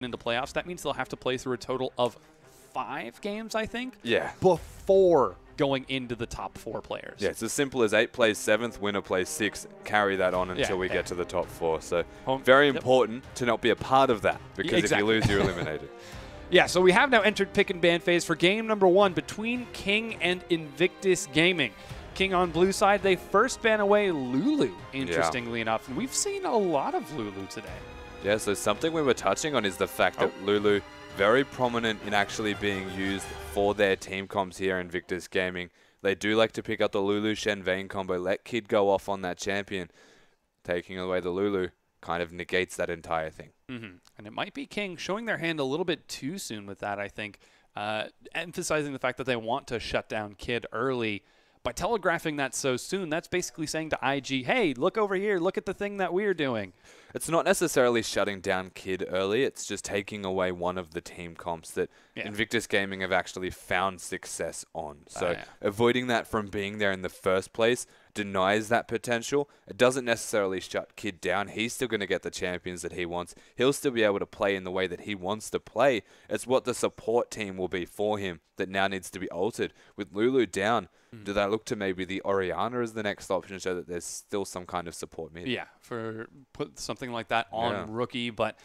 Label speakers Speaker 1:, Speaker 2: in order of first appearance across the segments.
Speaker 1: into playoffs, that means they'll have to play through a total of 5 games, I think,
Speaker 2: Yeah.
Speaker 1: before going into the top 4 players.
Speaker 2: Yeah, it's as simple as 8 plays 7th, winner plays 6th, carry that on until we get to the top 4. So very important to not be a part of that, because if you lose, you're eliminated.
Speaker 1: Yeah, so we have now entered pick and ban phase for game number 1 between King and Invictus Gaming. King on blue side, they first ban away Lulu, interestingly enough. And we've seen a lot of Lulu today.
Speaker 2: Yeah, so something we were touching on is the fact that Lulu, very prominent in actually being used for their team comps here in Invictus Gaming. They do like to pick up the Lulu Shen Vayne combo, let Kid go off on that champion. Taking away the Lulu kind of negates that entire thing.
Speaker 1: And it might be King showing their hand a little bit too soon with that, I think. Emphasizing the fact that they want to shut down Kid early. By telegraphing that so soon, that's basically saying to IG, hey, look over here, look at the thing that we're doing.
Speaker 2: It's not necessarily shutting down Kid early, it's just taking away one of the team comps that Invictus Gaming have actually found success on. So avoiding that from being there in the first place denies that potential. It doesn't necessarily shut Kid down. He's still going to get the champions that he wants. He'll still be able to play in the way that he wants to play. It's what the support team will be for him that now needs to be altered. With Lulu down, do they look to maybe the Orianna as the next option so that there's still some kind of support mid?
Speaker 1: Yeah, put something like that on Rookie. But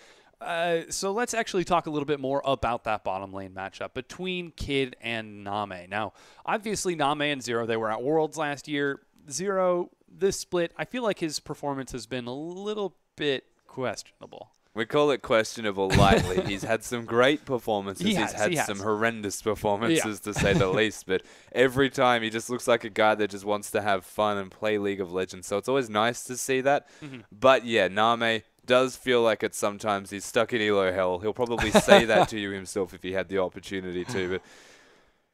Speaker 1: so let's actually talk a little bit more about that bottom lane matchup between Kid and Name. Now, obviously, Name and Zero, they were at Worlds last year. Zero, this split, I feel like his performance has been a little bit questionable.
Speaker 2: We call it questionable lightly. He's had some great performances. He's had some horrendous performances, to say the least. But every time, he just looks like a guy that just wants to have fun and play League of Legends. So it's always nice to see that. But yeah, Name does feel like it sometimes. He's stuck in elo hell. He'll probably say that to you himself if he had the opportunity to. But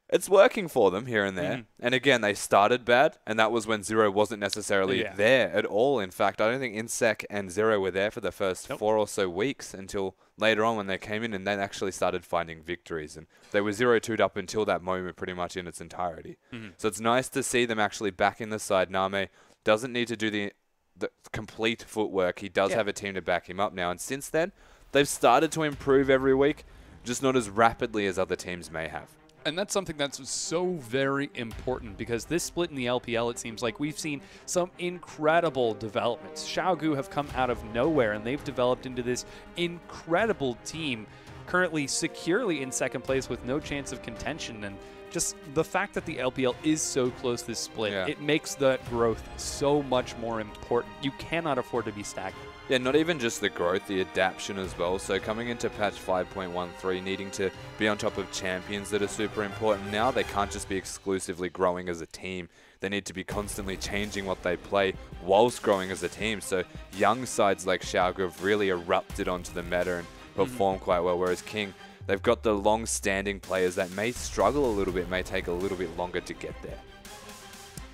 Speaker 2: it's working for them here and there. And again, they started bad, and that was when Zero wasn't necessarily there at all. In fact, I don't think Insec and Zero were there for the first 4 or so weeks until later on when they came in and then actually started finding victories. And they were 0-2'd up until that moment pretty much in its entirety. So it's nice to see them actually back in the side. Name doesn't need to do the complete footwork. He does have a team to back him up now. And since then, they've started to improve every week, just not as rapidly as other teams may have.
Speaker 1: And that's something that's so very important, because this split in the LPL, it seems like we've seen some incredible developments. Xiaogu have come out of nowhere, and they've developed into this incredible team, currently securely in second place with no chance of contention. And just the fact that the LPL is so close this split, it makes that growth so much more important. You cannot afford to be stagnant.
Speaker 2: Yeah, not even just the growth, the adaptation as well. So coming into patch 5.13, needing to be on top of champions that are super important now. They can't just be exclusively growing as a team. They need to be constantly changing what they play whilst growing as a team. So young sides like Xiaogu have really erupted onto the meta and performed quite well, whereas King, they've got the long-standing players that may struggle a little bit, may take a little bit longer to get there.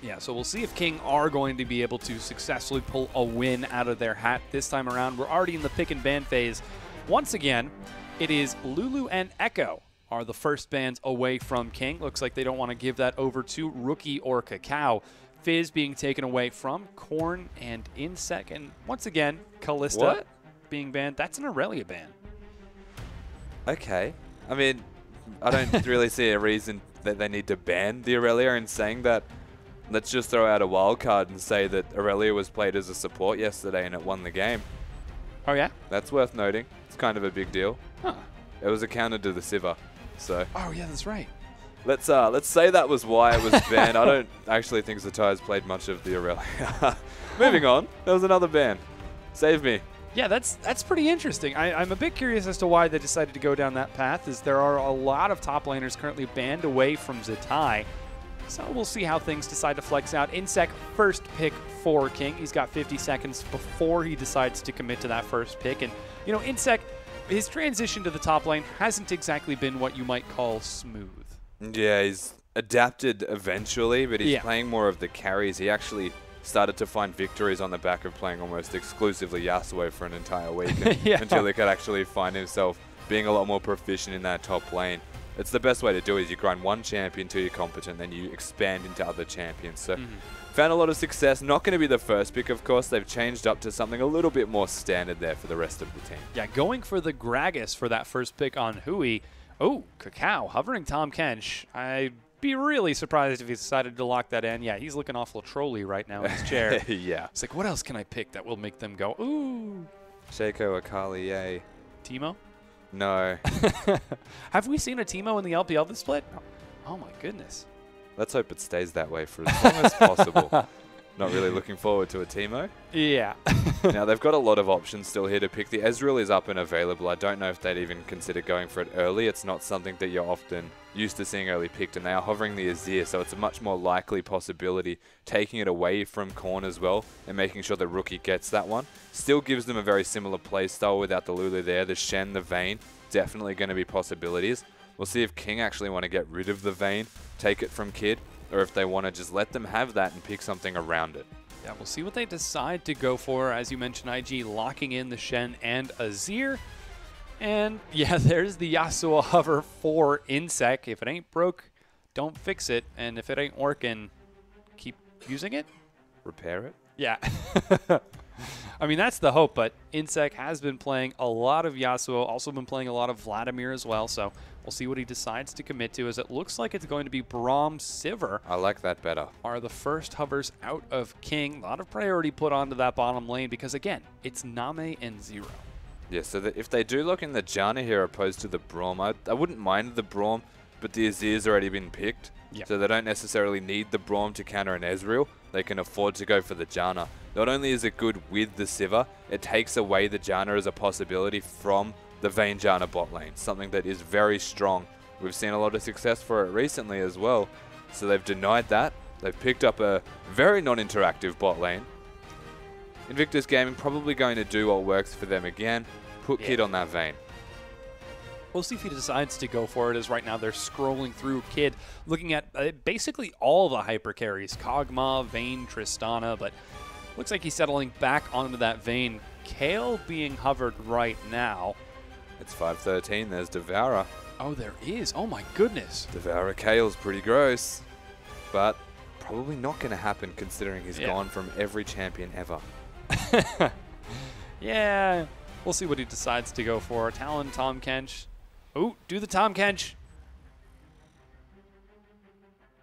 Speaker 1: Yeah, so we'll see if King are going to be able to successfully pull a win out of their hat this time around. We're already in the pick and ban phase. Once again, it is Lulu and Echo are the first bans away from King. Looks like they don't want to give that over to Rookie or Cacao. Fizz being taken away from Korn and Insec. And once again, Callista being banned. That's an Aurelia ban.
Speaker 2: Okay. I mean, I don't really see a reason that they need to ban the Aurelia in saying that. Let's just throw out a wild card and say that Aurelia was played as a support yesterday and it won the game.
Speaker 1: Oh, yeah?
Speaker 2: That's worth noting. It's kind of a big deal.
Speaker 1: Huh.
Speaker 2: It was a counter to the Sivir. So
Speaker 1: oh, yeah, that's right.
Speaker 2: Let's say that was why it was banned. I don't actually think Zatai's played much of the Aurelia. Moving on. There was another ban. Save me.
Speaker 1: Yeah, that's pretty interesting. I'm a bit curious as to why they decided to go down that path, as there are a lot of top laners currently banned away from Zatai. So we'll see how things decide to flex out. Insec, first pick for King. He's got 50 seconds before he decides to commit to that first pick. And, you know, Insec, his transition to the top lane hasn't exactly been what you might call smooth.
Speaker 2: Yeah, he's adapted eventually, but he's playing more of the carries. He actually started to find victories on the back of playing almost exclusively Yasuo for an entire week until he could actually find himself being a lot more proficient in that top lane. it's the best way to do it is you grind one champion till you're competent, then you expand into other champions. So found a lot of success. Not going to be the first pick, of course. They've changed up to something a little bit more standard there for the rest of the team.
Speaker 1: Yeah, going for the Gragas for that first pick on Hui. Oh, Cacao, hovering Tom Kench. I'd be really surprised if he decided to lock that in. Yeah, he's looking awful trolly right now in his chair.
Speaker 2: Yeah.
Speaker 1: It's like, what else can I pick that will make them go, ooh?
Speaker 2: Shaco, Akali, yay.
Speaker 1: Teemo?
Speaker 2: No.
Speaker 1: Have we seen a Teemo in the LPL this split? Oh my goodness.
Speaker 2: Let's hope it stays that way for as long as possible. Not really looking forward to a Teemo.
Speaker 1: Yeah.
Speaker 2: Now, they've got a lot of options still here to pick. The Ezreal is up and available. I don't know if they'd even consider going for it early. It's not something that you're often used to seeing early picked, and they are hovering the Azir, so it's a much more likely possibility, taking it away from Korn as well and making sure the rookie gets that one. Still gives them a very similar playstyle without the Lulu there. The Shen, the Vayne, definitely going to be possibilities. We'll see if King actually want to get rid of the Vayne, take it from Kid, or if they want to just let them have that and pick something around it.
Speaker 1: Yeah, we'll see what they decide to go for. As you mentioned, IG locking in the Shen and Azir. And yeah, there's the Yasuo hover for Insec. If it ain't broke, don't fix it. And if it ain't working, keep using it.
Speaker 2: Repair it?
Speaker 1: Yeah. I mean, that's the hope, but Insec has been playing a lot of Yasuo, also been playing a lot of Vladimir as well, so we'll see what he decides to commit to, as it looks like it's going to be Braum, Sivir.
Speaker 2: I like that better.
Speaker 1: Are the first hovers out of King. A lot of priority put onto that bottom lane because, again, it's Name and Zero.
Speaker 2: Yeah, so that if they do look in the Janna here opposed to the Braum, I wouldn't mind the Braum, but the Azir's already been picked. Yep. So they don't necessarily need the Braum to counter an Ezreal. They can afford to go for the Janna. Not only is it good with the Sivir, it takes away the Janna as a possibility from the Vayne Janna bot lane, something that is very strong. We've seen a lot of success for it recently as well, so they've denied that. They've picked up a very non-interactive bot lane. Invictus Gaming probably going to do what works for them again, put Kid on that Vayne.
Speaker 1: We'll see if he decides to go for it, as right now they're scrolling through Kid, looking at basically all the hyper carries, Kog'Maw, Vayne, Tristana, but looks like he's settling back onto that Vayne. Kale being hovered right now.
Speaker 2: It's 5:13, there's Devourer.
Speaker 1: Oh, there is. Oh my goodness.
Speaker 2: Devourer Kale's pretty gross, but probably not going to happen considering he's gone from every champion ever.
Speaker 1: Yeah, we'll see what he decides to go for. Talon, Tom Kench. Oh, do the Tom Kench.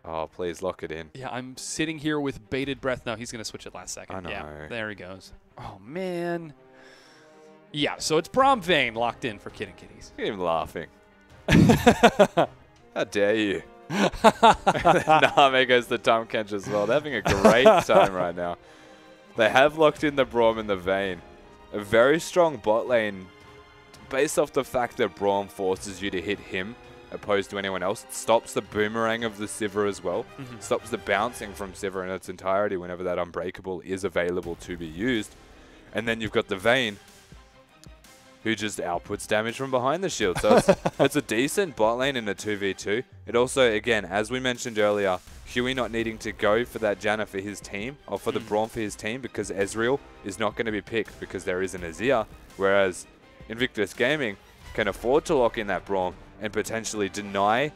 Speaker 2: Oh, please lock it in.
Speaker 1: Yeah, I'm sitting here with bated breath. No, he's going to switch it last second.
Speaker 2: I know.
Speaker 1: Yeah, there he goes. Oh, man. Yeah, so it's Braum Vayne locked in for Kid and Kitties.
Speaker 2: Look at him laughing. How dare you? Name goes to Tom Kench as well. They're having a great time right now. They have locked in the Braum and the Vayne. A very strong bot lane based off the fact that Braum forces you to hit him opposed to anyone else. It stops the boomerang of the Sivir as well. Stops the bouncing from Sivir in its entirety whenever that Unbreakable is available to be used. And then you've got the Vayne, who just outputs damage from behind the shield. So it's a decent bot lane in a 2v2. It also, again, as we mentioned earlier, Huey not needing to go for that Janna for his team, or for the Braum for his team, because Ezreal is not going to be picked because there is an Azir, whereas Invictus Gaming can afford to lock in that Braum and potentially deny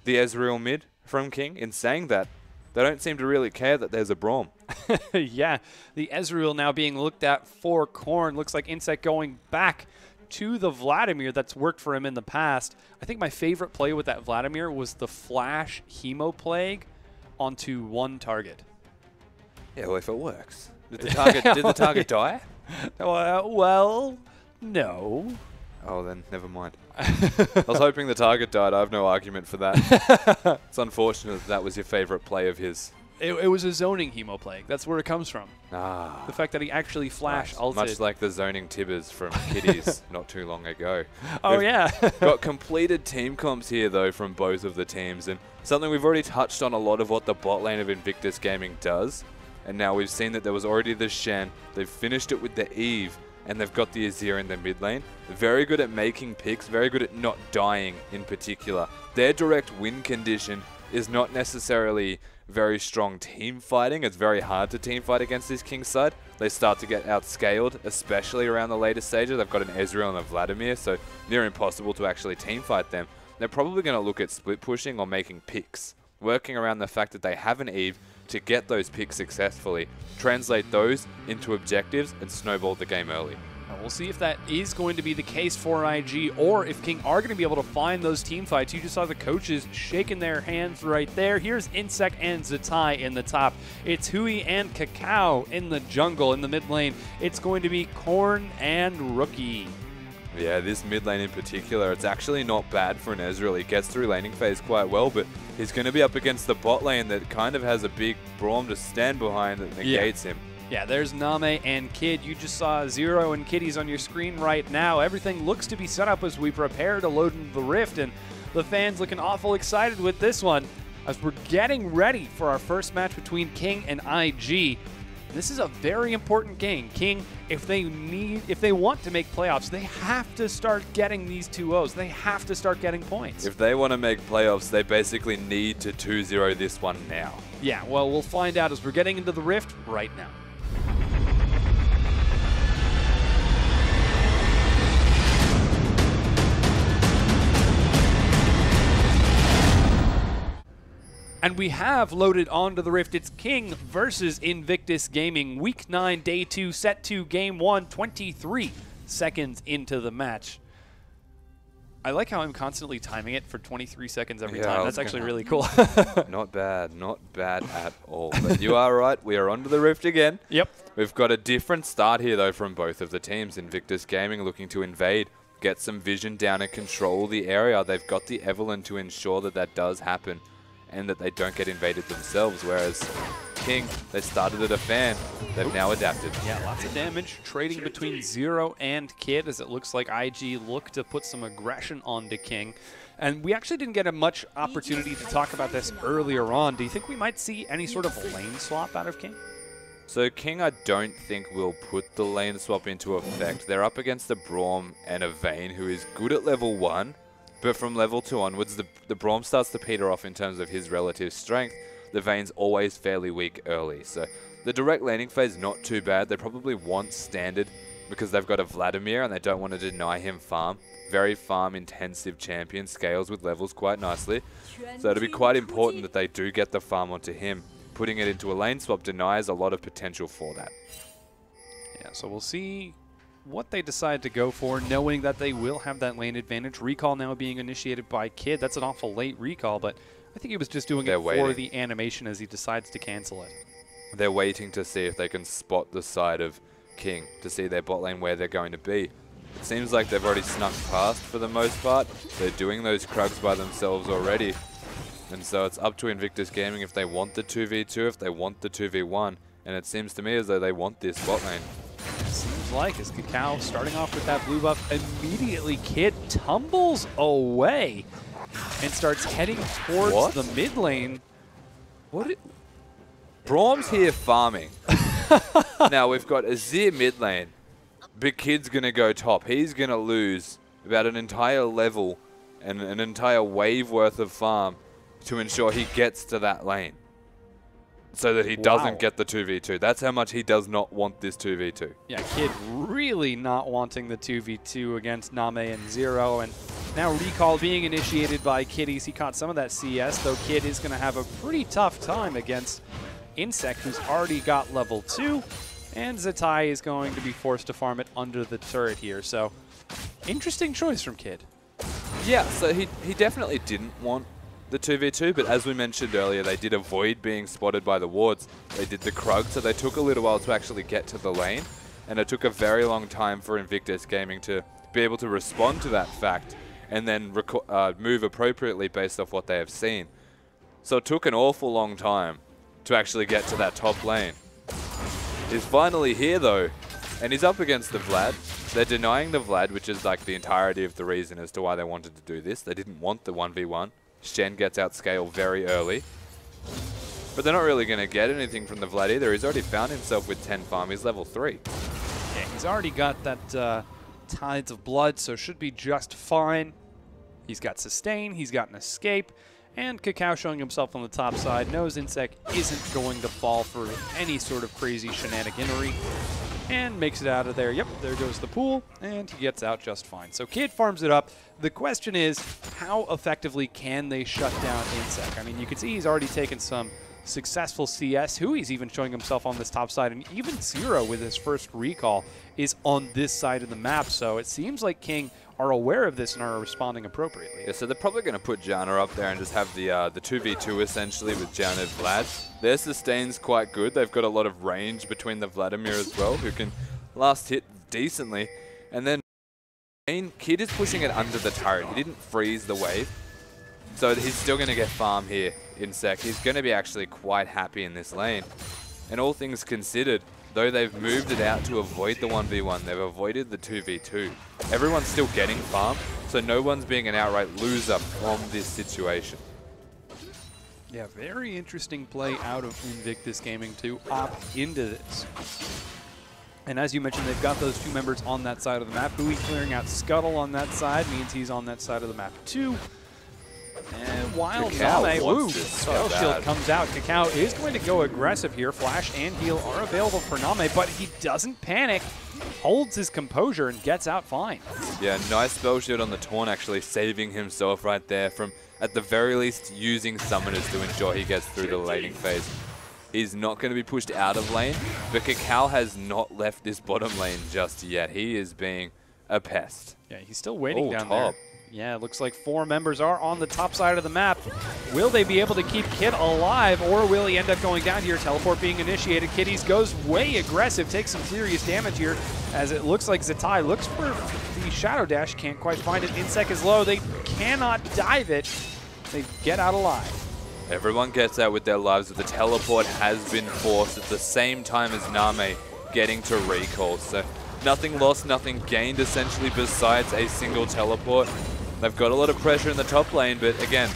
Speaker 2: the Ezreal mid from King. In saying that, they don't seem to really care that there's a Braum.
Speaker 1: Yeah, the Ezreal now being looked at for Korn. Looks like Insect going back to the Vladimir that's worked for him in the past. I think my favorite play with that Vladimir was the flash Hemo Plague onto one target.
Speaker 2: Yeah, well, if it works. Did the target die?
Speaker 1: Well, no.
Speaker 2: Oh, then never mind. I was hoping the target died. I have no argument for that. It's unfortunate that was your favorite play of his.
Speaker 1: It was a zoning Hemo Plague. That's where it comes from.
Speaker 2: Ah.
Speaker 1: The fact that he actually flash ulted.
Speaker 2: Much like the zoning Tibbers from Kitties not too long ago.
Speaker 1: Oh, yeah.
Speaker 2: Got completed team comps here, though, from both of the teams. And something we've already touched on a lot of what the bot lane of Invictus Gaming does. And now we've seen that there was already the Shen. They've finished it with the Eve. And they've got the Azir in the mid lane. Very good at making picks. Very good at not dying in particular. Their direct win condition is not necessarily very strong team fighting. It's very hard to team fight against this King side. They start to get outscaled, especially around the later stages. They've got an Ezreal and a Vladimir, so near impossible to actually team fight them. they're probably going to look at split pushing or making picks, working around the fact that they have an Eve to get those picks successfully, translate those into objectives, and snowball the game early.
Speaker 1: We'll see if that is going to be the case for IG, or if King are going to be able to find those team fights. You just saw the coaches shaking their hands right there. Here's Insec and Zatai in the top. It's Hui and Cacao in the jungle. In the mid lane, it's going to be Korn and Rookie.
Speaker 2: Yeah, this mid lane in particular, it's actually not bad for an Ezreal. He gets through laning phase quite well, but he's going to be up against the bot lane that kind of has a big Braum to stand behind that negates him.
Speaker 1: Yeah, there's Name and Kid. You just saw Zero and Kitties on your screen right now. Everything looks to be set up as we prepare to load into the Rift, and the fans looking awful excited with this one as we're getting ready for our first match between King and IG. This is a very important game. King, if they want to make playoffs, they have to start getting these 2-0s. They have to start getting points.
Speaker 2: If they want to make playoffs, they basically need to 2-0 this one now.
Speaker 1: Yeah, well, we'll find out as we're getting into the Rift right now. And we have loaded onto the Rift. It's King versus Invictus Gaming. Week 9, Day 2, Set 2, Game 1, 23 seconds into the match. I like how I'm constantly timing it for 23 seconds every time. That's actually really cool.
Speaker 2: Not bad at all. But you are right, we are onto the Rift again.
Speaker 1: Yep.
Speaker 2: We've got a different start here, though, from both of the teams. Invictus Gaming looking to invade, get some vision down and control the area. They've got the Evelynn to ensure that that does happen and that they don't get invaded themselves, whereas King, they started at a fan. They've now adapted.
Speaker 1: Yeah, lots of damage. Trading between Zero and Kid, as it looks like IG look to put some aggression onto King. And we actually didn't get a much opportunity to talk about this earlier on. Do you think we might see any sort of lane swap out of King?
Speaker 2: So King, I don't think will put the lane swap into effect. They're up against a Braum and a Vayne who is good at level 1, but from level 2 onwards, the Braum starts to peter off in terms of his relative strength. The Vayne's always fairly weak early. So the direct laning phase, not too bad. They probably want standard because they've got a Vladimir and they don't want to deny him farm. Very farm-intensive champion, scales with levels quite nicely. So it'll be quite important that they do get the farm onto him. Putting it into a lane swap denies a lot of potential for that.
Speaker 1: Yeah, so we'll see what they decide to go for, knowing that they will have that lane advantage. Recall now being initiated by Kid. That's an awful late recall, but I think he was just doing it for the animation as he decides to cancel it.
Speaker 2: They're waiting to see if they can spot the side of King, to see their bot lane where they're going to be. It seems like they've already snuck past for the most part. They're doing those Krugs by themselves already. And so it's up to Invictus Gaming if they want the 2v2, if they want the 2v1. And it seems to me as though they want this bot lane.
Speaker 1: Seems like, as Cacao starting off with that blue buff, immediately Kid tumbles away and starts heading towards the mid lane.
Speaker 2: Braum's here farming. Now we've got Azir mid lane, but Kid's going to go top. He's going to lose about an entire level and an entire wave worth of farm to ensure he gets to that lane, so that he doesn't get the 2v2. That's how much he does not want this 2v2.
Speaker 1: Yeah, Kid really not wanting the 2v2 against Name and Zero. And now Recall being initiated by Kitties. He caught some of that CS, though Kid is going to have a pretty tough time against Insect, who's already got level 2. And Zatai is going to be forced to farm it under the turret here. So, interesting choice from Kid.
Speaker 2: Yeah, so he definitely didn't want the 2v2, but as we mentioned earlier, they did avoid being spotted by the wards. They did the Krug, so they took a little while to actually get to the lane, and it took a very long time for Invictus Gaming to be able to respond to that fact and then move appropriately based off what they have seen. So it took an awful long time to actually get to that top lane. He's finally here though, and he's up against the Vlad. They're denying the Vlad, which is like the entirety of the reason as to why they wanted to do this. They didn't want the 1v1. Shen gets outscaled very early. But they're not really going to get anything from the Vlad either. He's already found himself with 10 farm. He's level 3.
Speaker 1: Yeah, he's already got that Tides of Blood, so should be just fine. He's got sustain, he's got an escape, and Cacao showing himself on the top side. Knows Insect isn't going to fall for any sort of crazy shenaniganery. and makes it out of there. Yep, there goes the pool, and he gets out just fine. So Kid farms it up. The question is, how effectively can they shut down Insec? I mean, you can see he's already taken some successful CS. Hui's even showing himself on this top side, and even Zero with his first recall is on this side of the map. So it seems like King are aware of this and are responding appropriately.
Speaker 2: Yeah, so they're probably going to put Janna up there and just have the 2v2 essentially with Janna and Vlad. Their sustain's quite good. They've got a lot of range between the Vladimir as well, who can last hit decently. And then Kid is pushing it under the turret. He didn't freeze the wave. So he's still going to get farm here in sec. He's going to be actually quite happy in this lane. And all things considered, though they've moved it out to avoid the 1v1, they've avoided the 2v2. Everyone's still getting farm, so no one's being an outright loser from this situation.
Speaker 1: Yeah, very interesting play out of Invictus Gaming to opt into this. And as you mentioned, they've got those two members on that side of the map. Hui clearing out Scuttle on that side means he's on that side of the map too. And while Name, Spell Shield comes out, Kakao is going to go aggressive here. Flash and heal are available for Name, but he doesn't panic, holds his composure, and gets out fine. Yeah,
Speaker 2: nice Spell Shield on the Taunt, actually saving himself right there from, at the very least, using summoners to ensure he gets through the laning phase. He's not going to be pushed out of lane, but Kakao has not left this bottom lane just yet. He is being a pest.
Speaker 1: Yeah, he's still waiting down there. Yeah, it looks like 4 members are on the top side of the map. Will they be able to keep Kid alive, or will he end up going down here? Teleport being initiated. Kiddies goes way aggressive, takes some serious damage here, as it looks like Zatai looks for the Shadow Dash, can't quite find it. Insec is low. They cannot dive it. They get out alive.
Speaker 2: Everyone gets out with their lives, but the teleport has been forced at the same time as Name getting to recall. So nothing lost, nothing gained, essentially, besides a single teleport. They've got a lot of pressure in the top lane, but again,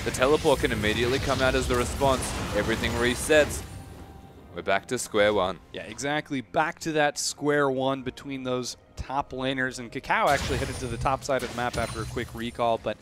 Speaker 2: the teleport can immediately come out as the response. Everything resets. We're back to square one.
Speaker 1: Yeah, exactly. Back to that square one between those top laners. And Kakao actually headed to the top side of the map after a quick recall, but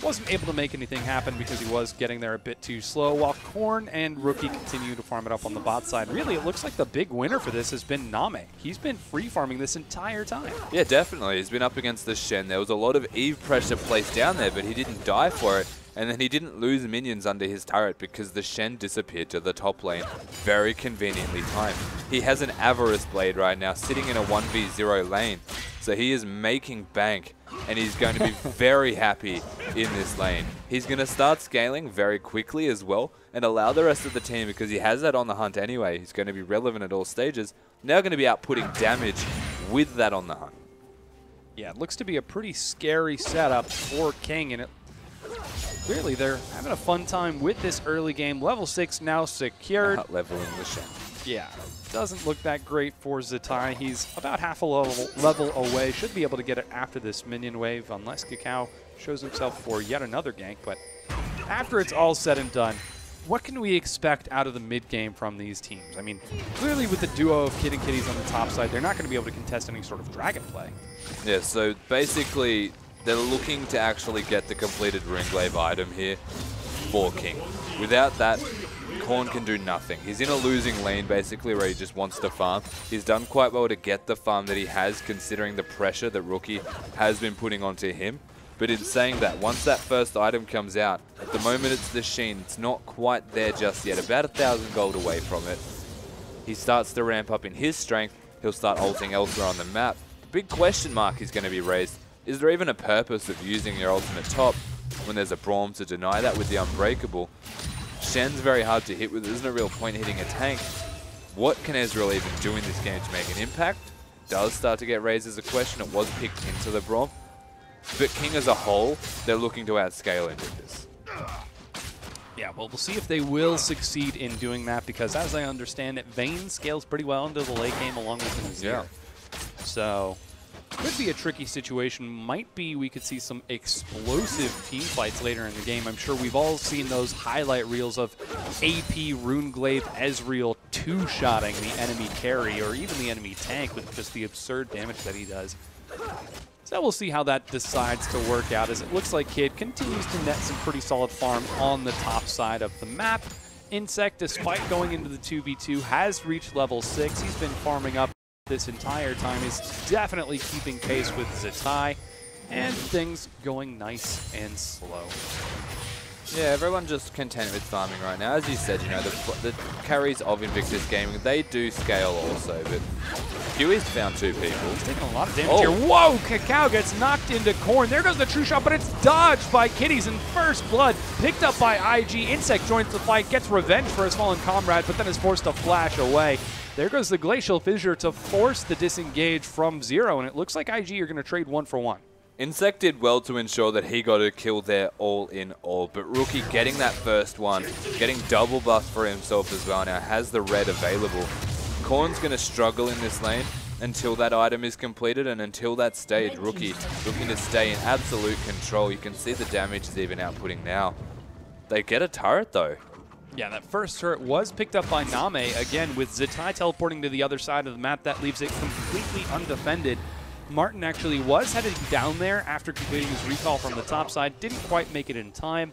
Speaker 1: wasn't able to make anything happen because he was getting there a bit too slow, while Korn and Rookie continue to farm it up on the bot side. Really, it looks like the big winner for this has been Name. He's been free farming this entire time.
Speaker 2: Yeah, definitely. He's been up against the Shen. There was a lot of Eve pressure placed down there, but he didn't die for it. And then he didn't lose minions under his turret because the Shen disappeared to the top lane. Very conveniently timed. He has an Avarice Blade right now sitting in a 1v0 lane. So he is making bank, and he's going to be very happy in this lane. He's going to start scaling very quickly as well and allow the rest of the team, because he has that on the hunt anyway. He's going to be relevant at all stages. Now going to be outputting damage with that on the hunt.
Speaker 1: Yeah, it looks to be a pretty scary setup for King, and clearly they're having a fun time with this early game. Level 6 now secured.
Speaker 2: Not leveling the Shen.
Speaker 1: Yeah, doesn't look that great for Zatai. He's about half a level away. Should be able to get it after this minion wave, unless Kakao shows himself for yet another gank. But after it's all said and done, what can we expect out of the mid game from these teams? I mean, clearly with the duo of Kid and Kitties on the top side, they're not going to be able to contest any sort of dragon play.
Speaker 2: Yeah, so basically they're looking to actually get the completed Ringglaive item here for King. Without that, Korn can do nothing. He's in a losing lane, basically, where he just wants to farm. He's done quite well to get the farm that he has, considering the pressure that Rookie has been putting onto him. But in saying that, once that first item comes out, at the moment it's the Sheen. It's not quite there just yet. About 1,000 gold away from it. He starts to ramp up in his strength. He'll start ulting elsewhere on the map. The big question mark is going to be raised. Is there even a purpose of using your ultimate top when there's a Braum to deny that with the Unbreakable? Shen's very hard to hit with. There's no real point hitting a tank. What can Ezreal even do in this game to make an impact? Does start to get raised as a question. It was picked into the Braum. But King as a whole, they're looking to outscale Invictus.
Speaker 1: Yeah, well, we'll see if they will succeed in doing that, because as I understand it, Vayne scales pretty well into the late game along with Nazir. Yeah. So could be a tricky situation. Might be we could see some explosive team fights later in the game. I'm sure we've all seen those highlight reels of AP Runeglaive Ezreal two-shotting the enemy carry or even the enemy tank with just the absurd damage that he does. So we'll see how that decides to work out, as it looks like Kid continues to net some pretty solid farm on the top side of the map. Insec, despite going into the 2v2, has reached level 6. He's been farming up this entire time is definitely keeping pace with Zatai, and things going nice and slow.
Speaker 2: Yeah, everyone just content with farming right now. As you said, you know, the carries of Invictus Gaming, they do scale also, but Huey's found 2 people.
Speaker 1: He's taking a lot of damage here. Whoa, Kakao gets knocked into Corn. There goes the true shot, but it's dodged by Kitties in first blood. Picked up by IG. Insect joins the fight, gets revenge for his fallen comrade, but then is forced to flash away. There goes the Glacial Fissure to force the disengage from Zero, and it looks like IG are going to trade 1 for 1.
Speaker 2: Insect did well to ensure that he got a kill there all in all, but Rookie getting that first one, getting double buff for himself as well now, has the red available. Korn's going to struggle in this lane until that item is completed, and until that stage, Rookie looking to stay in absolute control. You can see the damage is even outputting now. They get a turret though.
Speaker 1: Yeah, that first turret was picked up by Name, again with Zatai teleporting to the other side of the map. That leaves it completely undefended. Martin actually was headed down there after completing his recall from the top side, didn't quite make it in time.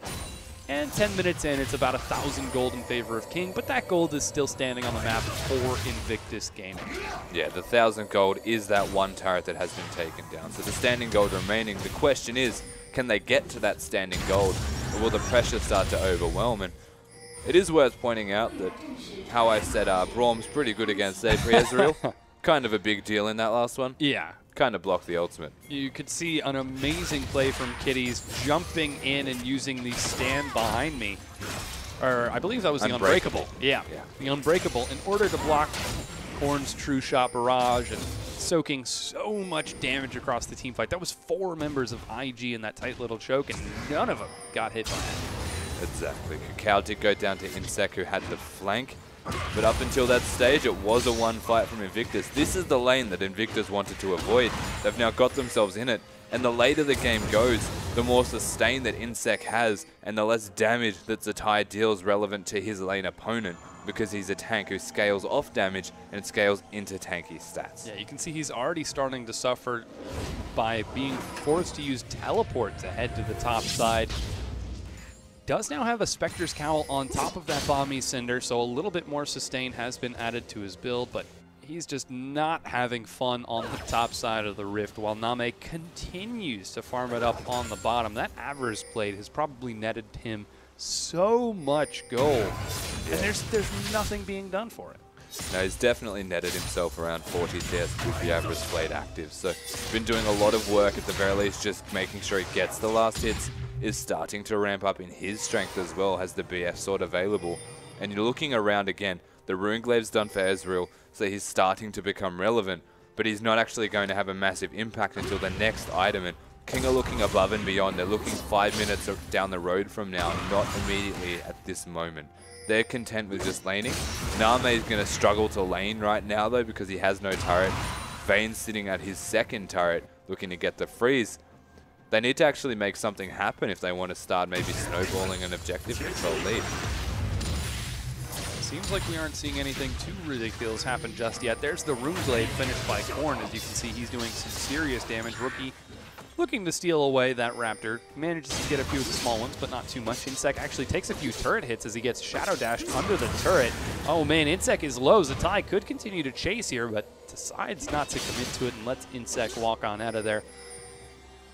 Speaker 1: And 10 minutes in, it's about 1,000 gold in favor of King, but that gold is still standing on the map for Invictus Gaming.
Speaker 2: Yeah, the 1,000 gold is that one turret that has been taken down. So the standing gold remaining. The question is, can they get to that standing gold, or will the pressure start to overwhelm? And it is worth pointing out that how I said Braum's pretty good against Ezreal. Kind of a big deal in that last one.
Speaker 1: Yeah.
Speaker 2: Kind of blocked the ultimate.
Speaker 1: You could see an amazing play from Kitties jumping in and using the stand behind me. Or I believe that was the Unbreakable. Yeah, the Unbreakable in order to block Korn's True Shot Barrage and soaking so much damage across the team fight. That was 4 members of IG in that tight little choke, and none of them got hit by it.
Speaker 2: Exactly. Kakao did go down to Insec, who had the flank. But up until that stage, it was a 1 fight from Invictus. This is the lane that Invictus wanted to avoid. They've now got themselves in it. And the later the game goes, the more sustain that Insec has, and the less damage that Zatai deals relevant to his lane opponent, because he's a tank who scales off damage and scales into tanky stats.
Speaker 1: Yeah, you can see he's already starting to suffer by being forced to use teleport to head to the top side. Does now have a Spectre's Cowl on top of that Bomby Cinder, so a little bit more sustain has been added to his build, but he's just not having fun on the top side of the Rift, while Name continues to farm it up on the bottom. That Avarice Blade has probably netted him so much gold, and there's nothing being done for it.
Speaker 2: No, he's definitely netted himself around 40 CS with the Avarice Blade active, so been doing a lot of work at the very least, just making sure he gets the last hits. Is starting to ramp up in his strength as well, has the BF sword available. And you're looking around again, the Runeglade's done for Ezreal, so he's starting to become relevant, but he's not actually going to have a massive impact until the next item. And King are looking above and beyond. They're looking 5 minutes down the road from now, not immediately at this moment. They're content with just laning. Name is going to struggle to lane right now though, because he has no turret. Vayne's sitting at his second turret, looking to get the freeze. They need to actually make something happen if they want to start maybe snowballing an objective control lead.
Speaker 1: Seems like we aren't seeing anything too ridiculous happen just yet. There's the Runeblade finished by Korn. As you can see, he's doing some serious damage. Rookie looking to steal away that Raptor. Manages to get a few of the small ones, but not too much. Insec actually takes a few turret hits as he gets Shadow Dashed under the turret. Oh man, Insec is low. Zatai could continue to chase here, but decides not to commit to it and lets Insec walk on out of there.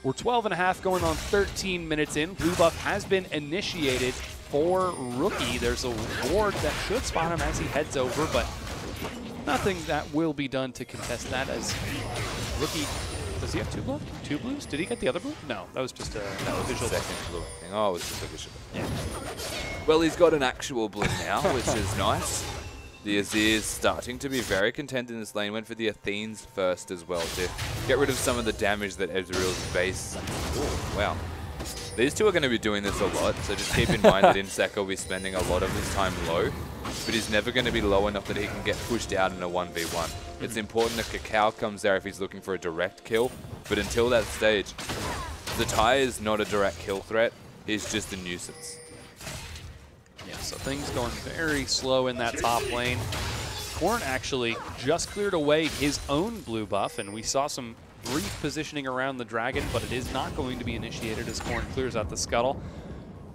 Speaker 1: We're 12.5 going on 13 minutes in. Blue buff has been initiated for Rookie. There's a ward that should spot him as he heads over, but nothing that will be done to contest that as Rookie... Does he have 2 blue? 2 blues? Did he get the other blue? No, that was just a visual.
Speaker 2: Second blue thing. Oh, it was just a visual. Yeah. Well, he's got an actual blue now, which is nice. The Azir is starting to be very content in this lane. Went for the Athenes first as well to get rid of some of the damage that Ezreal's base. Ooh, wow. These two are going to be doing this a lot, so just keep in mind that Insec will be spending a lot of his time low, but he's never going to be low enough that he can get pushed out in a 1v1. It's important that Kakao comes there if he's looking for a direct kill, but until that stage, Zatai is not a direct kill threat, he's just a nuisance.
Speaker 1: Yeah, so things going very slow in that top lane. Korn actually just cleared away his own blue buff, and we saw some brief positioning around the dragon, but it is not going to be initiated as Korn clears out the scuttle.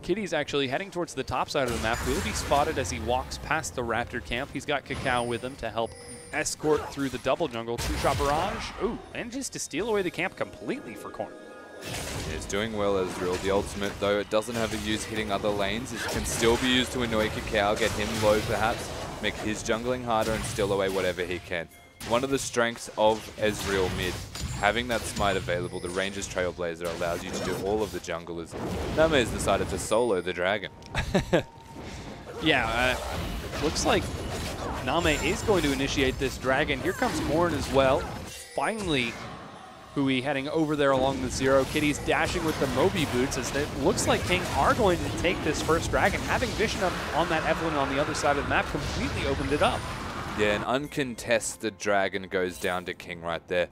Speaker 1: Kitty's actually heading towards the top side of the map. Will be spotted as he walks past the Raptor camp. He's got Kakao with him to help escort through the double jungle. Two-shot barrage. Ooh, manages to steal away the camp completely for Corn.
Speaker 2: It's doing well as real. The ultimate, though, it doesn't have a use hitting other lanes. It can still be used to annoy Cacao, get him low perhaps, make his jungling harder and steal away whatever he can. One of the strengths of Ezreal mid, having that smite available, the Ranger's Trailblazer allows you to do all of the junglers. Name has decided to solo the dragon.
Speaker 1: Yeah, looks like Name is going to initiate this dragon. Here comes Corn as well. Finally, Hui heading over there along the zero. Kitty's dashing with the Moby boots as it looks like King are going to take this first dragon. Having vision up on that Evelyn on the other side of the map completely opened it up.
Speaker 2: Yeah, an uncontested dragon goes down to King right there.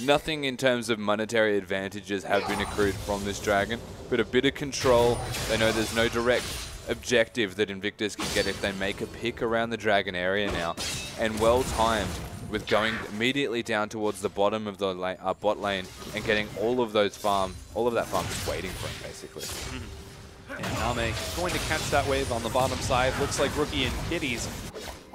Speaker 2: Nothing in terms of monetary advantages have been accrued from this dragon, but a bit of control. They know there's no direct objective that Invictus can get if they make a pick around the dragon area now, and well timed with going immediately down towards the bottom of the bot lane and getting all of that farm just waiting for him basically.
Speaker 1: And Name going to catch that wave on the bottom side. Looks like Rookie and Kitties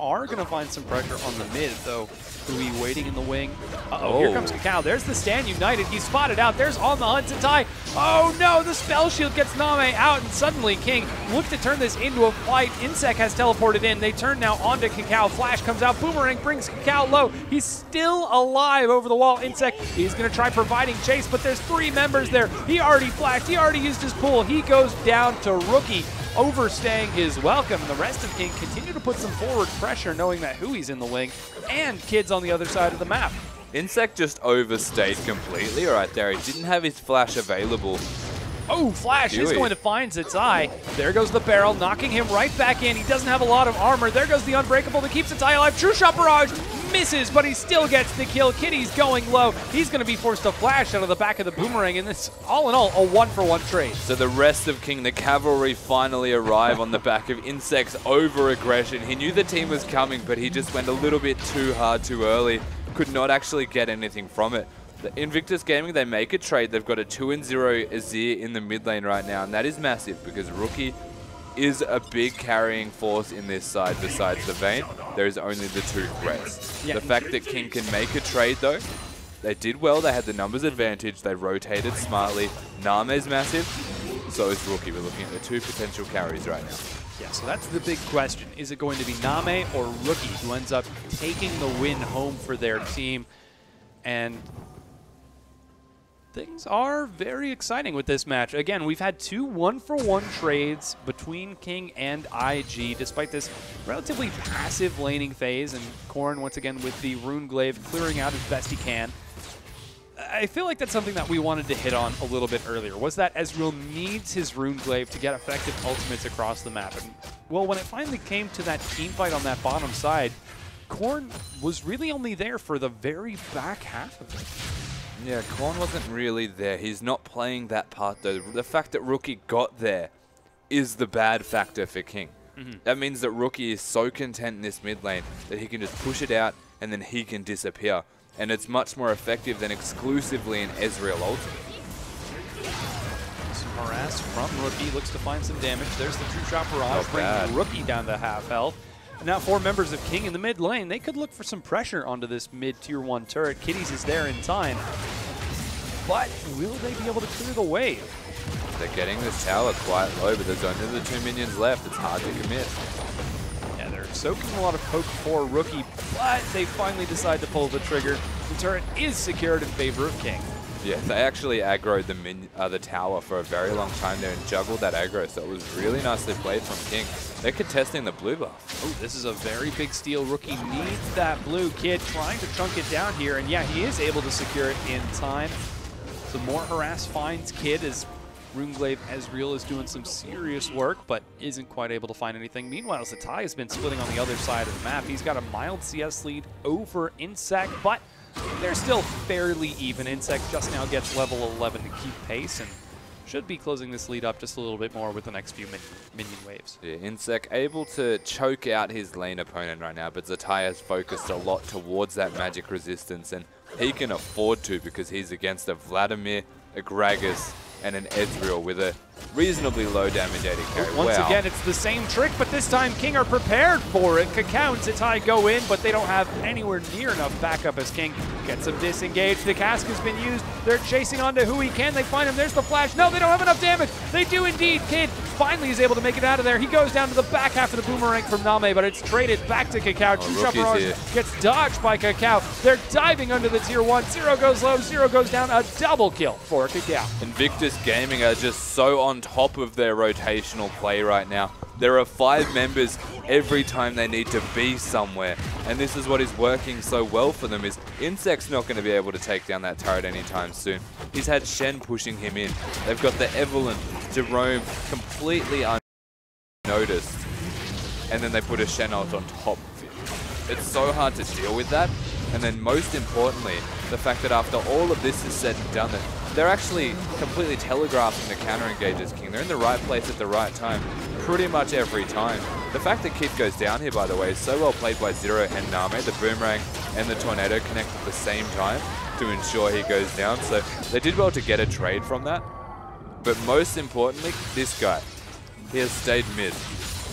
Speaker 1: are going to find some pressure on the mid, though. Hui waiting in the wing. Uh-oh, here comes Cacao. There's the stand united. He's spotted out. There's on the hunt to tie. Oh no, the spell shield gets Name out, and suddenly King looks to turn this into a fight. Insec has teleported in. They turn now onto Cacao. Flash comes out. Boomerang brings Cacao low. He's still alive over the wall. Insec is going to try providing chase, but there's 3 members there. He already flashed. He already used his pull. He goes down to Rookie, overstaying his welcome. The rest of King continue to put some forward pressure, knowing that Hui's in the wing and Kid's on the other side of the map.
Speaker 2: Insec just overstayed completely right there. He didn't have his flash available.
Speaker 1: Oh, Flash is going to find Zitai. There goes the barrel, knocking him right back in. He doesn't have a lot of armor. There goes the Unbreakable that keeps Zitai alive. True Shot Barrage misses, but he still gets the kill. Kitty's going low. He's going to be forced to flash out of the back of the Boomerang, and this, all in all, a 1-for-1 trade.
Speaker 2: So the rest of King, the cavalry, finally arrive on the back of Insect's over-aggression. He knew the team was coming, but he just went a little bit too hard too early. Could not actually get anything from it. The Invictus Gaming, they make a trade. They've got a 2-0 Azir in the mid lane right now, and that is massive because Rookie is a big carrying force in this side besides the Vayne. There is only the 2 threats. Yeah. The fact that King can make a trade though, they did well. They had the numbers advantage. They rotated smartly. Name's massive. So is Rookie. We're looking at the 2 potential carries right now.
Speaker 1: Yeah, so that's the big question. Is it going to be Name or Rookie who ends up taking the win home for their team? And things are very exciting with this match. Again, we've had 2 1-for-1 trades between King and IG, despite this relatively passive laning phase, and Corn once again with the Rune Glaive clearing out as best he can. I feel like that's something that we wanted to hit on a little bit earlier, was that Ezreal needs his Rune Glaive to get effective ultimates across the map. And, well, when it finally came to that team fight on that bottom side, Corn was really only there for the very back half of it.
Speaker 2: Yeah, Corn wasn't really there. He's not playing that part, though. The fact that Rookie got there is the bad factor for King. That means that Rookie is so content in this mid lane that he can just push it out and then he can disappear. And it's much more effective than exclusively an Ezreal ultimate.
Speaker 1: Some harass from Rookie, looks to find some damage. There's the 2-shot barrage, bringing Rookie down to half health. Now 4 members of King in the mid lane. They could look for some pressure onto this mid tier 1 turret. Kitties is there in time. But will they be able to clear the wave?
Speaker 2: They're getting this tower quite low, but there's only the 2 minions left. It's hard to commit.
Speaker 1: Yeah, they're soaking a lot of poke for Rookie, but they finally decide to pull the trigger. The turret is secured in favor of King.
Speaker 2: Yeah, they actually aggroed the tower for a very long time there and juggled that aggro, so it was really nicely played from King. They're contesting the blue buff.
Speaker 1: Oh, this is a very big steal. Rookie needs that blue. Kid trying to chunk it down here, and yeah, he is able to secure it in time. Some more harass finds Kid as Rune Glaive Ezreal is doing some serious work, but isn't quite able to find anything. Meanwhile, Zitai has been splitting on the other side of the map. He's got a mild CS lead over Insec, but they're still fairly even. Insec just now gets level 11 to keep pace and should be closing this lead up just a little bit more with the next few minion waves.
Speaker 2: Yeah, Insec able to choke out his lane opponent right now, but Zitai has focused a lot towards that magic resistance, and he can afford to because he's against a Vladimir, a Gragas, and an Ezreal with a reasonably low damage AD carry.
Speaker 1: Once again, it's the same trick, but this time King are prepared for it. Kakao and Zitai go in, but they don't have anywhere near enough backup as King gets him disengaged. The cask has been used. They're chasing onto who he can. They find him. There's the flash. No, they don't have enough damage. They do indeed. Kid finally is able to make it out of there. He goes down to the back half of the boomerang from Name, but it's traded back to Kakao. Gets dodged by Kakao. They're diving under the tier 1. Zero goes low, Zero goes down. A double kill for Kakao.
Speaker 2: Invictus Gaming are just so on top of their rotational play right now. There are 5 members every time they need to be somewhere, and this is what is working so well for them. Is Insect's not going to be able to take down that turret anytime soon. He's had Shen pushing him in. They've got the Evelyn to roam completely unnoticed, and then they put a Shen ult on top of it. It's so hard to deal with that, and then most importantly, the fact that after all of this is said and done, that they're actually completely telegraphing the counter engage as King. They're in the right place at the right time pretty much every time. The fact that Kid goes down here, by the way, is so well played by Zero and Name. The Boomerang and the Tornado connect at the same time to ensure he goes down. So they did well to get a trade from that. But most importantly, this guy, he has stayed mid.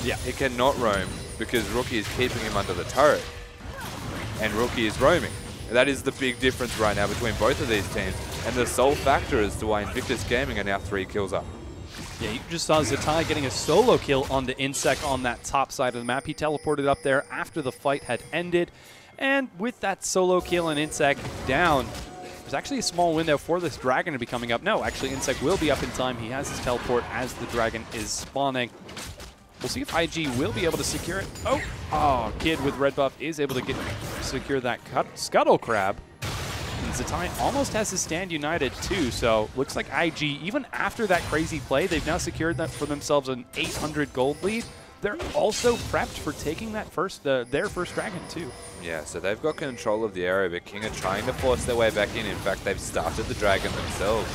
Speaker 2: Yeah, he cannot roam because Rookie is keeping him under the turret. And Rookie is roaming. That is the big difference right now between both of these teams, and the sole factor as to why Invictus Gaming are now 3 kills up.
Speaker 1: Yeah, you just saw Zitai getting a solo kill on the Insect on that top side of the map. He teleported up there after the fight had ended, and with that solo kill and Insect down, there's actually a small window for this Dragon to be coming up. No, actually Insect will be up in time. He has his teleport as the Dragon is spawning. We'll see if IG will be able to secure it. Oh, Kid with red buff is able to secure that Scuttle Crab. And Zitai almost has his stand united too, so looks like IG, even after that crazy play, they've now secured that for themselves an 800 gold lead. They're also prepped for taking that their first Dragon too.
Speaker 2: Yeah, so they've got control of the area, but King are trying to force their way back in. In fact, they've started the Dragon themselves.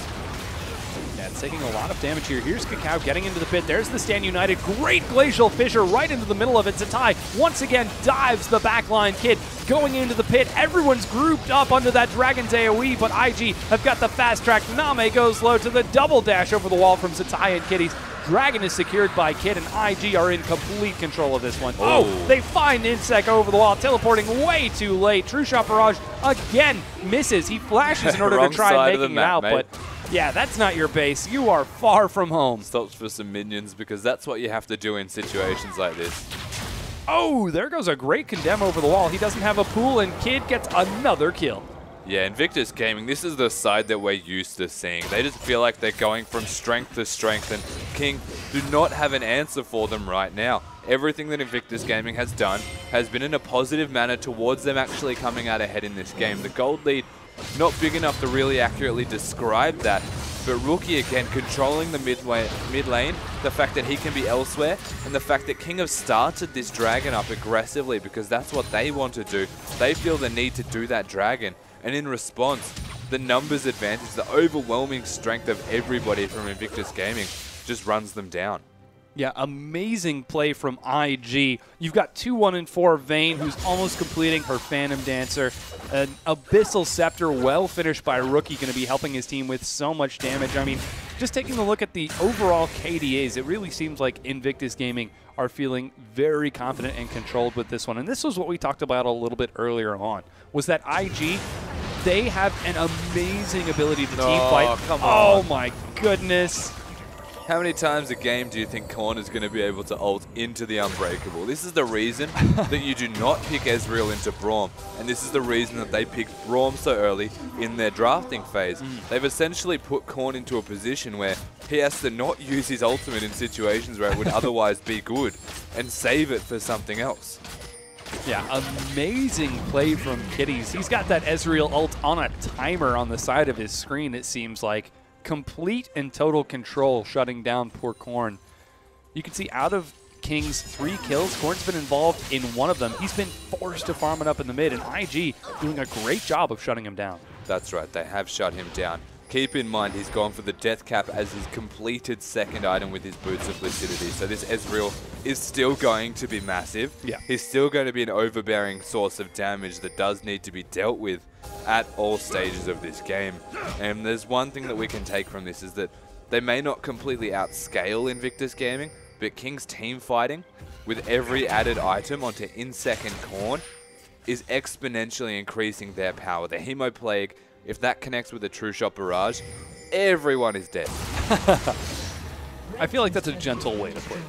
Speaker 1: Yeah, it's taking a lot of damage here. Here's Kakao getting into the pit. There's the stand united. Great Glacial Fissure right into the middle of it. Zitai once again dives the backline. Kid going into the pit. Everyone's grouped up under that Dragon's AoE, but IG have got the fast track. Name goes low to the double dash over the wall from Zitai and Kitties. Dragon is secured by Kid, and IG are in complete control of this one. Oh, they find Insect over the wall, teleporting way too late. True Shot Barrage again misses. He flashes in order to try making it out, but yeah, that's not your base. You are far from home.
Speaker 2: Stops for some minions because that's what you have to do in situations like this.
Speaker 1: Oh, there goes a great condemn over the wall. He doesn't have a pool, and Kid gets another kill.
Speaker 2: Yeah, Invictus Gaming, this is the side that we're used to seeing. They just feel like they're going from strength to strength, and King do not have an answer for them right now. Everything that Invictus Gaming has done has been in a positive manner towards them actually coming out ahead in this game. The gold lead, not big enough to really accurately describe that, but Rookie again controlling the mid lane, the fact that he can be elsewhere, and the fact that King have started this Dragon up aggressively because that's what they want to do. They feel the need to do that Dragon, and in response, the numbers advantage, the overwhelming strength of everybody from Invictus Gaming just runs them down.
Speaker 1: Yeah, amazing play from IG. You've got 2-1-4 Vayne, who's almost completing her Phantom Dancer. An Abyssal Scepter, well finished by Rookie, going to be helping his team with so much damage. I mean, just taking a look at the overall KDAs, it really seems like Invictus Gaming are feeling very confident and controlled with this one. And this was what we talked about a little bit earlier on, was that IG, they have an amazing ability to team fight.
Speaker 2: Come on.
Speaker 1: Oh my goodness.
Speaker 2: How many times a game do you think Korn is going to be able to ult into the Unbreakable? This is the reason that you do not pick Ezreal into Braum, and this is the reason that they picked Braum so early in their drafting phase. They've essentially put Korn into a position where he has to not use his ultimate in situations where it would otherwise be good and save it for something else.
Speaker 1: Yeah, amazing play from Kitties. He's got that Ezreal ult on a timer on the side of his screen, it seems like. Complete and total control shutting down poor Korn. You can see out of King's 3 kills, Korn's been involved in 1 of them. He's been forced to farm it up in the mid, and IG doing a great job of shutting him down.
Speaker 2: That's right, they have shut him down. Keep in mind, he's gone for the Death Cap as his completed second item with his Boots of Lucidity. So this Ezreal is still going to be massive.
Speaker 1: Yeah.
Speaker 2: He's still going to be an overbearing source of damage that does need to be dealt with. at all stages of this game. And there's one thing that we can take from this is that they may not completely outscale Invictus Gaming, but King's team fighting with every added item onto Insec and Korn is exponentially increasing their power. The Hemo Plague, if that connects with a True Shot Barrage, everyone is dead.
Speaker 1: I feel like that's a gentle way to put it.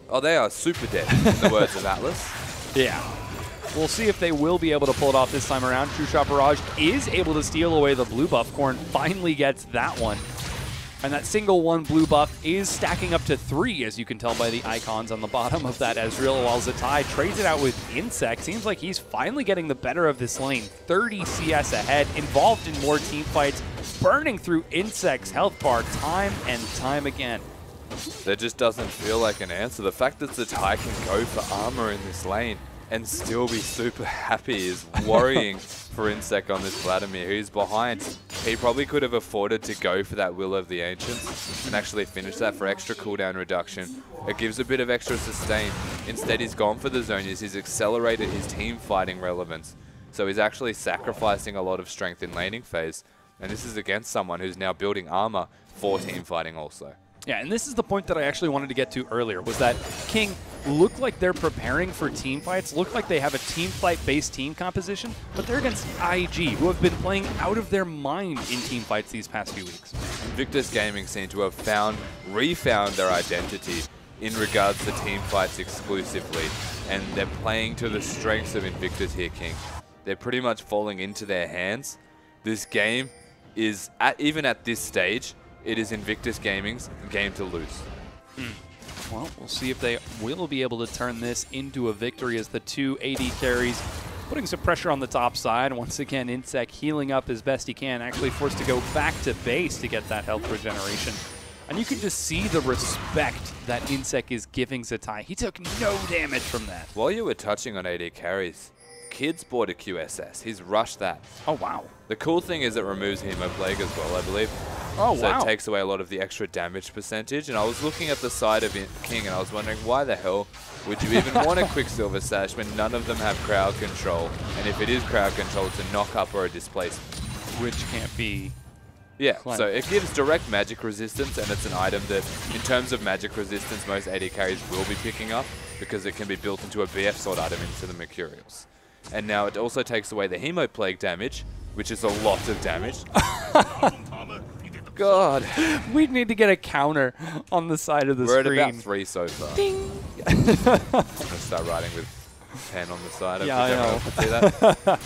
Speaker 2: Oh, they are super dead, in the words of Atlas.
Speaker 1: Yeah. We'll see if they will be able to pull it off this time around. True Shot Barrage is able to steal away the blue buff. Korn finally gets that one. And that single one blue buff is stacking up to 3, as you can tell by the icons on the bottom of that Ezreal, while Zatai trades it out with Insec. Seems like he's finally getting the better of this lane. 30 CS ahead, involved in more team fights, burning through Insec's health bar time and time again.
Speaker 2: There just doesn't feel like an answer. The fact that Zatai can go for armor in this lane and still be super happy is worrying for Insec on this Vladimir, who's behind. He probably could have afforded to go for that Will of the Ancients and actually finish that for extra cooldown reduction. It gives a bit of extra sustain. Instead, he's gone for the Zonias. He's accelerated his team fighting relevance. So he's actually sacrificing a lot of strength in laning phase. And this is against someone who's now building armor for team fighting also.
Speaker 1: Yeah, and this is the point that I actually wanted to get to earlier, was that King look like they're preparing for team fights, look like they have a team fight-based team composition, but they're against IG, who have been playing out of their mind in team fights these past few weeks.
Speaker 2: Invictus Gaming seem to have refound their identity in regards to team fights exclusively, and they're playing to the strengths of Invictus here, King. They're pretty much falling into their hands. This game is, even at this stage, it is Invictus Gaming's game to lose.
Speaker 1: Well, we'll see if they will be able to turn this into a victory, as the two AD carries putting some pressure on the top side. Once again, Insec healing up as best he can, actually forced to go back to base to get that health regeneration. And you can just see the respect that Insec is giving Zatai. He took no damage from that.
Speaker 2: While you were touching on AD carries, Kid's bought a QSS. He's rushed that.
Speaker 1: Oh, wow.
Speaker 2: The cool thing is it removes Hemo Plague as well, I believe.
Speaker 1: Oh,
Speaker 2: so
Speaker 1: wow.
Speaker 2: it takes away a lot of the extra damage percentage. And I was looking at the side of King and I was wondering, why the hell would you even want a Quicksilver Sash when none of them have crowd control? And if it is crowd control, it's a knock-up or a displacement.
Speaker 1: Which can't be...
Speaker 2: Yeah, so it gives direct magic resistance, and it's an item that, in terms of magic resistance, most AD carries will be picking up because it can be built into a BF sword item into the Mercurials. And now it also takes away the Hemo Plague damage, which is a lot of damage. God.
Speaker 1: We'd need to get a counter on the side of the screen.
Speaker 2: We're at about 3 so far.
Speaker 1: Ding!
Speaker 2: I'm going to start writing with 10 on the side.
Speaker 1: Yeah, I know.
Speaker 2: See that?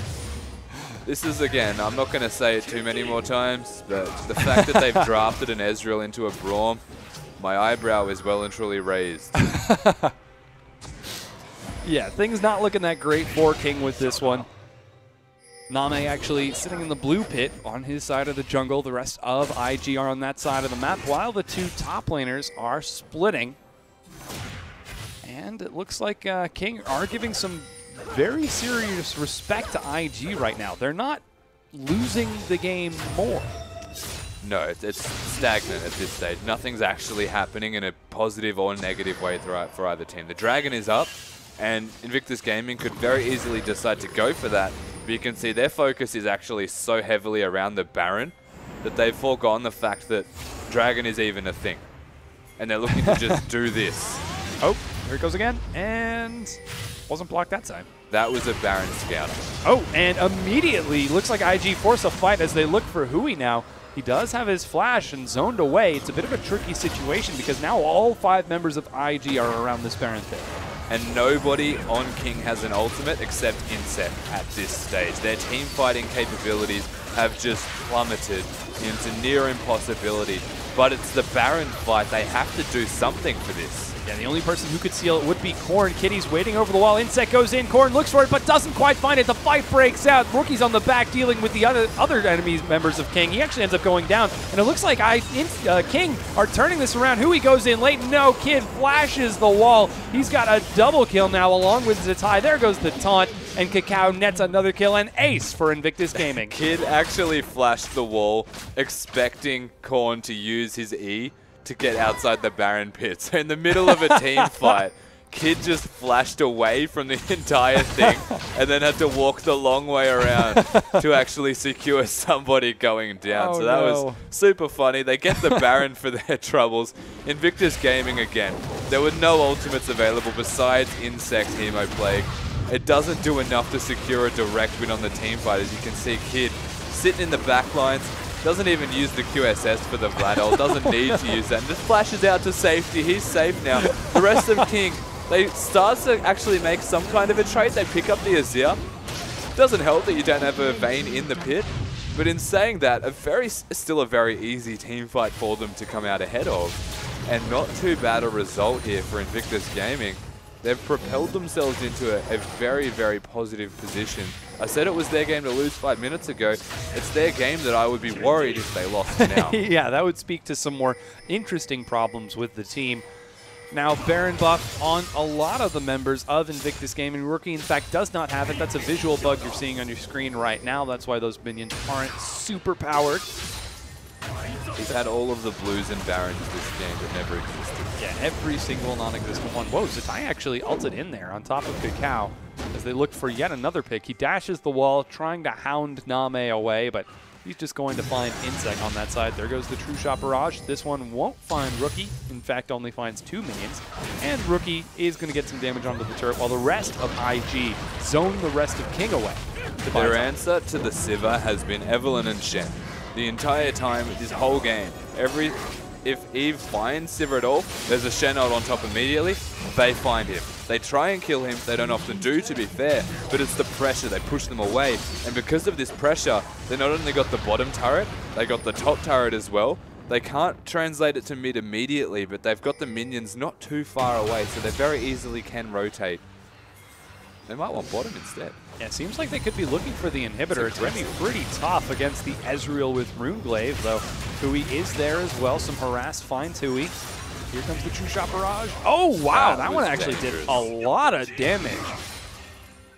Speaker 2: This is, again, I'm not going to say it too many more times, but the fact that they've drafted an Ezreal into a Braum, my eyebrow is well and truly raised.
Speaker 1: Yeah, things not looking that great for King with this one. Name actually sitting in the blue pit on his side of the jungle. The rest of IG are on that side of the map, while the two top laners are splitting. And it looks like King are giving some very serious respect to IG right now. They're not losing the game more.
Speaker 2: No, it's stagnant at this stage. Nothing's actually happening in a positive or negative way for either team. The Dragon is up, and Invictus Gaming could very easily decide to go for that. But you can see their focus is actually so heavily around the Baron that they've forgone the fact that Dragon is even a thing. And they're looking to just do this.
Speaker 1: Oh, here it goes again. And wasn't blocked that time.
Speaker 2: That was a Baron Scouter.
Speaker 1: Oh, and immediately looks like IG force a fight as they look for Hui now. He does have his flash and zoned away. It's a bit of a tricky situation because now all 5 members of IG are around this Baron pit.
Speaker 2: And nobody on King has an ultimate except Insec at this stage. Their team fighting capabilities have just plummeted into near impossibility. But it's the Baron fight. They have to do something for this.
Speaker 1: Yeah, the only person who could seal it would be Korn. Kitty's waiting over the wall. Insec goes in. Korn looks for it, but doesn't quite find it. The fight breaks out. Rookie's on the back dealing with the other enemies, members of King. He actually ends up going down. And it looks like King are turning this around. Hui goes in late. No, Kid flashes the wall. He's got a double kill now along with Zatai. There goes the taunt. And Cacao nets another kill and ace for Invictus Gaming.
Speaker 2: Kid actually flashed the wall, expecting Korn to use his E to get outside the Baron pit. So in the middle of a team fight, Kid just flashed away from the entire thing and then had to walk the long way around to actually secure somebody going down. So that was super funny. They get the Baron for their troubles. Invictus Gaming again. There were no ultimates available besides Insect Hemoplague. It doesn't do enough to secure a direct win on the team fight. As you can see, Kid sitting in the back lines, doesn't even use the QSS for the Vlad ult, doesn't need to use that, and just flashes out to safety. He's safe now. The rest of King, they start to actually make some kind of a trade. They pick up the Azir. Doesn't help that you don't have a Vayne in the pit, but in saying that, still a very easy team fight for them to come out ahead of, and not too bad a result here for Invictus Gaming. They've propelled themselves into a very, very positive position. I said it was their game to lose 5 minutes ago. It's their game that I would be worried if they lost now.
Speaker 1: Yeah, that would speak to some more interesting problems with the team. Now, Baron buff on a lot of the members of Invictus Gaming. Rookie, in fact, does not have it. That's a visual bug you're seeing on your screen right now. That's why those minions aren't super powered.
Speaker 2: He's had all of the blues and Barons this game that never existed.
Speaker 1: Yeah, every single non-existent one. Whoa, Zatai actually ulted in there on top of Kakao as they look for yet another pick. He dashes the wall, trying to hound Name away, but he's just going to find Insect on that side. There goes the True Shot Barrage. This one won't find Rookie. In fact, only finds 2 minions. And Rookie is going to get some damage onto the turret, while the rest of IG zone the rest of King away.
Speaker 2: Their answer to the Sivir has been Evelynn and Shen. The entire time, this whole game, if Eve finds Sivir at all, there's a Shen ult on top immediately, they find him. They try and kill him, they don't often do, to be fair, but it's the pressure, they push them away. And because of this pressure, they not only got the bottom turret, they got the top turret as well. They can't translate it to mid immediately, but they've got the minions not too far away, so they very easily can rotate. They might want bottom instead.
Speaker 1: Yeah, it seems like they could be looking for the inhibitor. It's going to be pretty tough against the Ezreal with Runeglaive, though Hui is there as well. Some harass finds Hui. Here comes the True Shot Barrage. Oh, wow, that one actually did a lot of damage.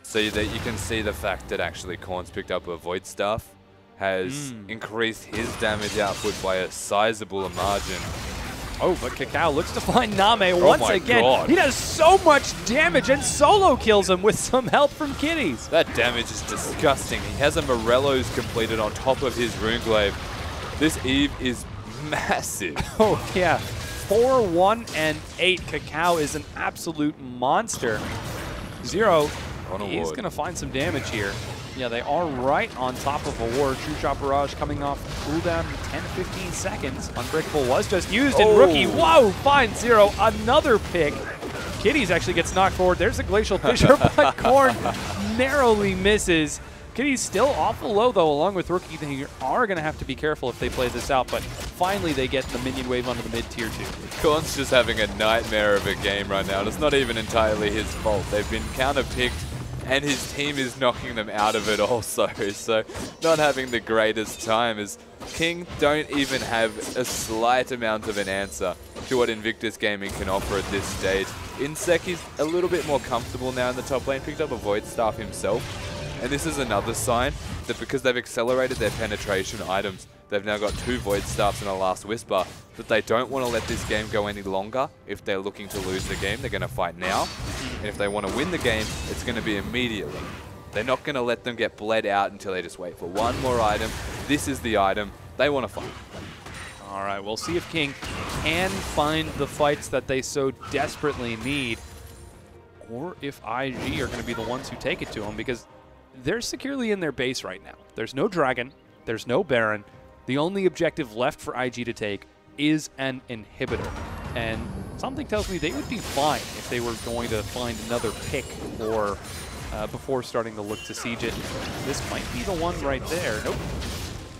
Speaker 2: So that you can see the fact that actually Korn's picked up a Void Staff has increased his damage output by a sizable margin.
Speaker 1: Oh, but Kakao looks to find Name once again. God. He does so much damage and solo kills him with some help from Kitties.
Speaker 2: That damage is disgusting. He has a Morello's completed on top of his Runeglaive. This Eve is massive.
Speaker 1: Oh, yeah. 4, 1, and 8. Kakao is an absolute monster. Zero, he's going to find some damage here. Yeah, they are right on top of a ward. True Shot Barrage coming off cooldown 10-15 seconds. Unbreakable was just used, and Rookie, whoa, finds Zero. Another pick. Kitties actually gets knocked forward. There's a Glacial Fissure, but Korn narrowly misses. Kitties still awful low, though, along with Rookie. They are going to have to be careful if they play this out, but finally they get the minion wave onto the mid-tier 2.
Speaker 2: Korn's just having a nightmare of a game right now, and it's not even entirely his fault. They've been counter-picked, and his team is knocking them out of it also, so not having the greatest time as King don't even have a slight amount of an answer to what Invictus Gaming can offer at this stage. Insect is a little bit more comfortable now in the top lane, picked up a Void Staff himself, and this is another sign that because they've accelerated their penetration items, they've now got 2 Void Staffs and a Last Whisper, that they don't want to let this game go any longer. If they're looking to lose the game, they're going to fight now. And if they want to win the game, it's going to be immediately. They're not going to let them get bled out until they just wait for one more item. This is the item. They want to fight.
Speaker 1: All right, we'll see if King can find the fights that they so desperately need, or if IG are going to be the ones who take it to them, because they're securely in their base right now. There's no Dragon. There's no Baron. The only objective left for IG to take is an inhibitor. And something tells me they would be fine if they were going to find another pick or before starting to look to siege it. This might be the one right there. Nope.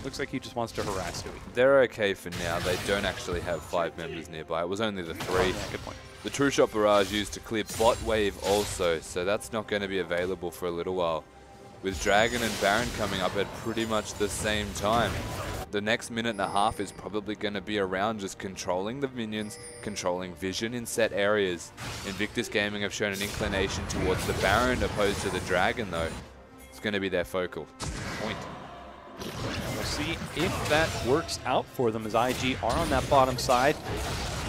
Speaker 1: Looks like he just wants to harass Hui.
Speaker 2: They're okay for now. They don't actually have 5 members nearby. It was only the 3.
Speaker 1: Yeah, good point.
Speaker 2: The True Shot Barrage used to clear bot wave also, so that's not going to be available for a little while. With Dragon and Baron coming up at pretty much the same time, the next minute and a half is probably going to be around just controlling the minions, controlling vision in set areas. Invictus Gaming have shown an inclination towards the Baron opposed to the Dragon, though. It's going to be their focal point.
Speaker 1: We'll see if that works out for them as IG are on that bottom side.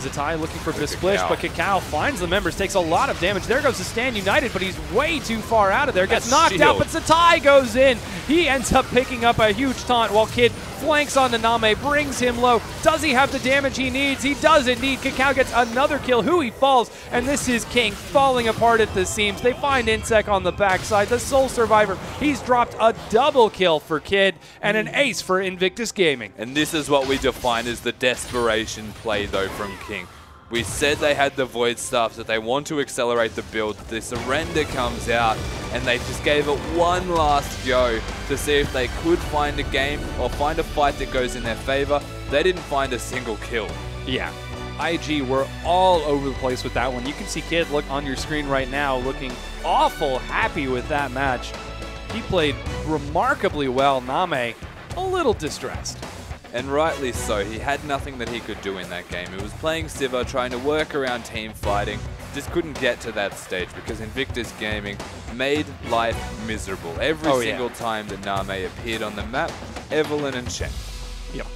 Speaker 1: Zatai looking for a bit of splish, but Kakao finds the members, takes a lot of damage. There goes the Stand United, but he's way too far out of there. Gets knocked out, but Zatai goes in. He ends up picking up a huge taunt while Kid flanks on the Name, brings him low. Does he have the damage he needs? He does indeed. Kakao gets another kill. Hui falls, and this is King falling apart at the seams. They find Insec on the backside. The sole survivor. He's dropped a double kill for Kid and an ace for Invictus Gaming.
Speaker 2: And this is what we define as the desperation play, though, from King. We said they had the Void Staff, that they want to accelerate the build. The Surrender comes out, and they just gave it one last go to see if they could find a game or find a fight that goes in their favor. They didn't find a single kill.
Speaker 1: Yeah. IG were all over the place with that one. You can see Kid look on your screen right now looking awful happy with that match. He played remarkably well. Name, a little distressed.
Speaker 2: And rightly so. He had nothing that he could do in that game. He was playing Siva, trying to work around team fighting. Just couldn't get to that stage because Invictus Gaming made life miserable. Every single time that Name appeared on the map, Evelyn and Shen.
Speaker 1: Yep.